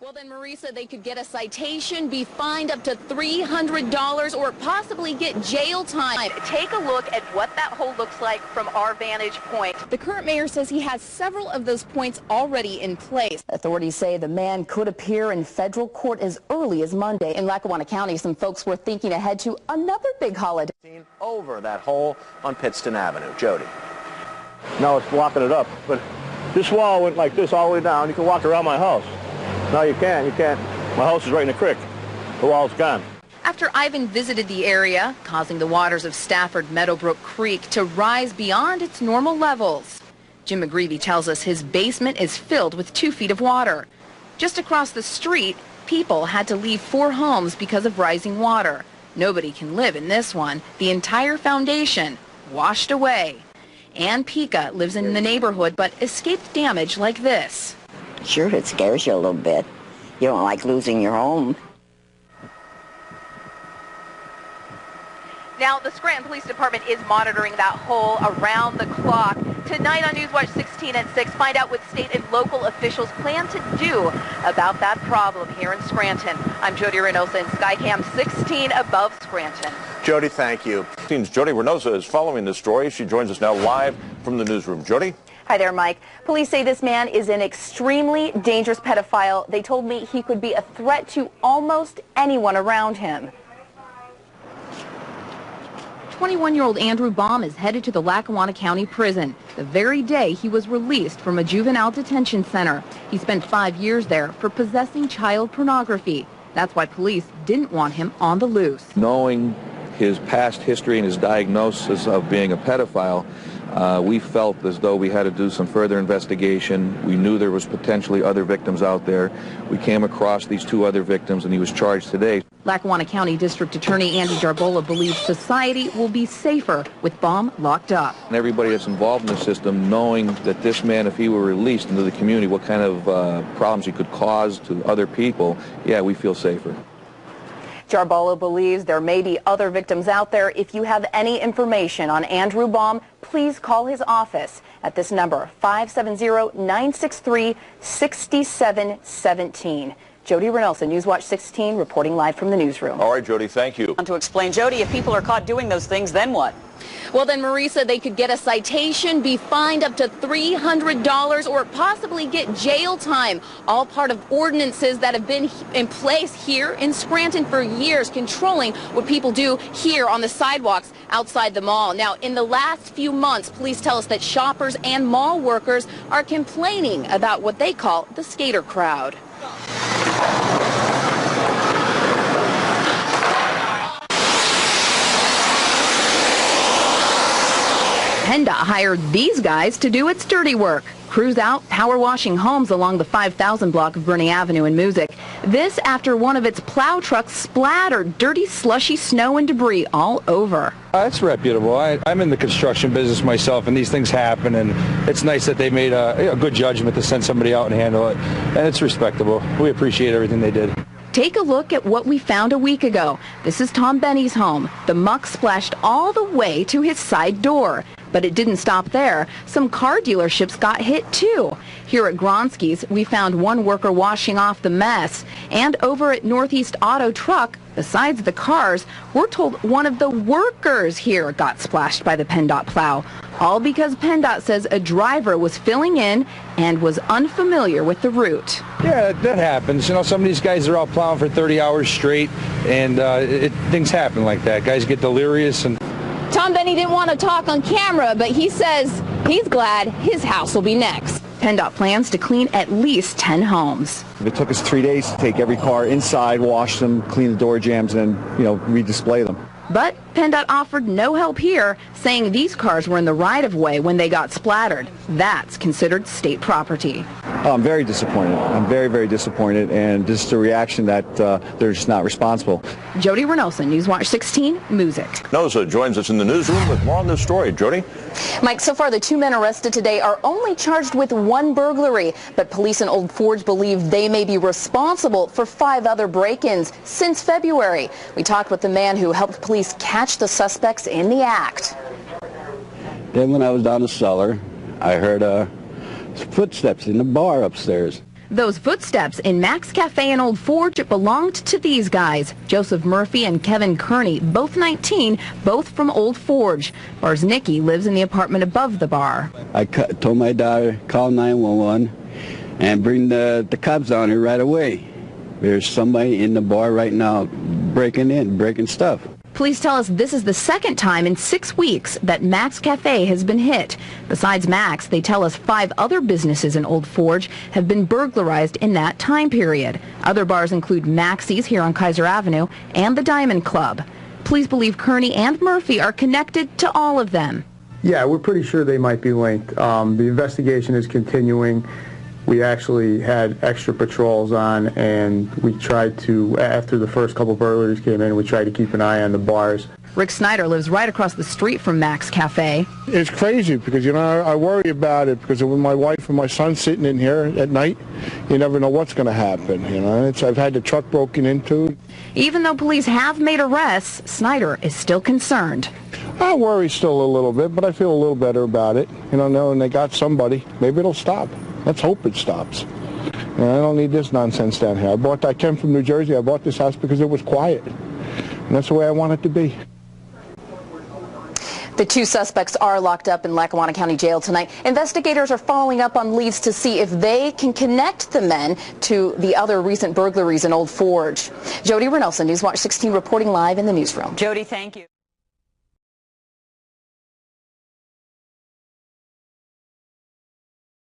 Well, then, Marisa, they could get a citation, be fined up to $300, or possibly get jail time. Take a look at what that hole looks like from our vantage point. The current mayor says he has several of those points already in place. Authorities say the man could appear in federal court as early as Monday. In Lackawanna County, some folks were thinking ahead to another big holiday. Over that hole on Pittston Avenue. Jody. Now it's blocking it up, but this wall went like this all the way down. You can walk around my house. No, you can't. You can't. My house is right in the creek. The wall's gone. After Ivan visited the area, causing the waters of Stafford Meadowbrook Creek to rise beyond its normal levels. Jim McGreevy tells us his basement is filled with 2 feet of water. Just across the street, people had to leave 4 homes because of rising water. Nobody can live in this one. The entire foundation washed away. Ann Pica lives in the neighborhood but escaped damage like this. Sure, it scares you a little bit. You don't like losing your home. Now, the Scranton Police Department is monitoring that hole around the clock. Tonight on Newswatch 16 at 6, find out what state and local officials plan to do about that problem here in Scranton. I'm Jodi Reynosa in Skycam 16 above Scranton. Jody, thank you. Jodi Reynosa is following this story. She joins us now live from the newsroom. Jody? Hi there, Mike. Police say this man is an extremely dangerous pedophile. They told me he could be a threat to almost anyone around him. 21-year-old Andrew Baum is headed to the Lackawanna County Prison the very day he was released from a juvenile detention center. He spent 5 years there for possessing child pornography. That's why police didn't want him on the loose. Knowing his past history and his diagnosis of being a pedophile, we felt as though we had to do some further investigation. We knew there was potentially other victims out there. We came across these 2 other victims, and he was charged today. Lackawanna County District Attorney Andy Jarbola believes society will be safer with Baum locked up. And everybody that's involved in the system, knowing that this man, if he were released into the community, what kind of problems he could cause to other people, yeah, we feel safer. Jarbola believes there may be other victims out there. If you have any information on Andrew Baum, please call his office at this number, 570-963-6717. Jodi Reynosa, Newswatch 16, reporting live from the newsroom. All right, Jody, thank you. To explain, Jody, if people are caught doing those things, then what? Well, then, Marisa, they could get a citation, be fined up to $300, or possibly get jail time. All part of ordinances that have been in place here in Scranton for years, controlling what people do here on the sidewalks outside the mall. Now, in the last few months, police tell us that shoppers and mall workers are complaining about what they call the skater crowd. PennDOT hired these guys to do its dirty work. Crews out, power washing homes along the 5,000 block of Birney Avenue in Music. This after one of its plow trucks splattered dirty, slushy snow and debris all over. It's reputable. I'm in the construction business myself, and these things happen, and it's nice that they made a good judgment to send somebody out and handle it, and it's respectable. We appreciate everything they did. Take a look at what we found a week ago. This is Tom Benny's home. The muck splashed all the way to his side door. But it didn't stop there. Some car dealerships got hit too. Here at Gronsky's, we found one worker washing off the mess. And over at Northeast Auto Truck, besides the cars, we're told one of the workers here got splashed by the PennDOT plow. All because PennDOT says a driver was filling in and was unfamiliar with the route. Yeah, that happens. You know, some of these guys are out plowing for 30 hours straight, and things happen like that. Guys get delirious. And Tom Benny didn't want to talk on camera, but he says he's glad his house will be next. PennDOT plans to clean at least 10 homes. It took us 3 days to take every car inside, wash them, clean the door jambs, and then, redisplay them. But PennDOT offered no help here, saying these cars were in the right-of-way when they got splattered. That's considered state property. I'm very disappointed. I'm very, very disappointed, and just a reaction that they're just not responsible. Jodi Reynosa, Newswatch 16, Music. Reynosa joins us in the newsroom with more on this story. Jody? Mike, so far the 2 men arrested today are only charged with 1 burglary, but police in Old Forge believe they may be responsible for 5 other break-ins since February. We talked with the man who helped police catch the suspects in the act. Then when I was down the cellar, I heard footsteps in the bar upstairs. Those footsteps in Mac's Cafe in Old Forge belonged to these guys, Joseph Murphy and Kevin Kearney, both 19, both from Old Forge. Bar's Nikki lives in the apartment above the bar. I told my daughter, call 911 and bring the cops down here right away. There's somebody in the bar right now breaking stuff. Police tell us this is the second time in 6 weeks that Mac's Cafe has been hit. Besides Mac's, they tell us 5 other businesses in Old Forge have been burglarized in that time period. Other bars include Maxie's here on Kaiser Avenue and the Diamond Club. Police believe Kearney and Murphy are connected to all of them. Yeah, we're pretty sure they might be linked. The investigation is continuing. We actually had extra patrols on, and we tried to, after the first couple burglaries came in, we tried to keep an eye on the bars. Rick Snyder lives right across the street from Mac's Cafe. It's crazy because, you know, I worry about it because with my wife and my son sitting in here at night, you never know what's going to happen, you know. I've had the truck broken into. Even though police have made arrests, Snyder is still concerned. I worry still a little bit, but I feel a little better about it. You know, knowing they got somebody, maybe it'll stop. Let's hope it stops. You know, I don't need this nonsense down here. I came from New Jersey. I bought this house because it was quiet. And that's the way I want it to be. The 2 suspects are locked up in Lackawanna County Jail tonight. Investigators are following up on leads to see if they can connect the men to the other recent burglaries in Old Forge. Jodi Reynosa, Newswatch 16, reporting live in the newsroom. Jodi, thank you.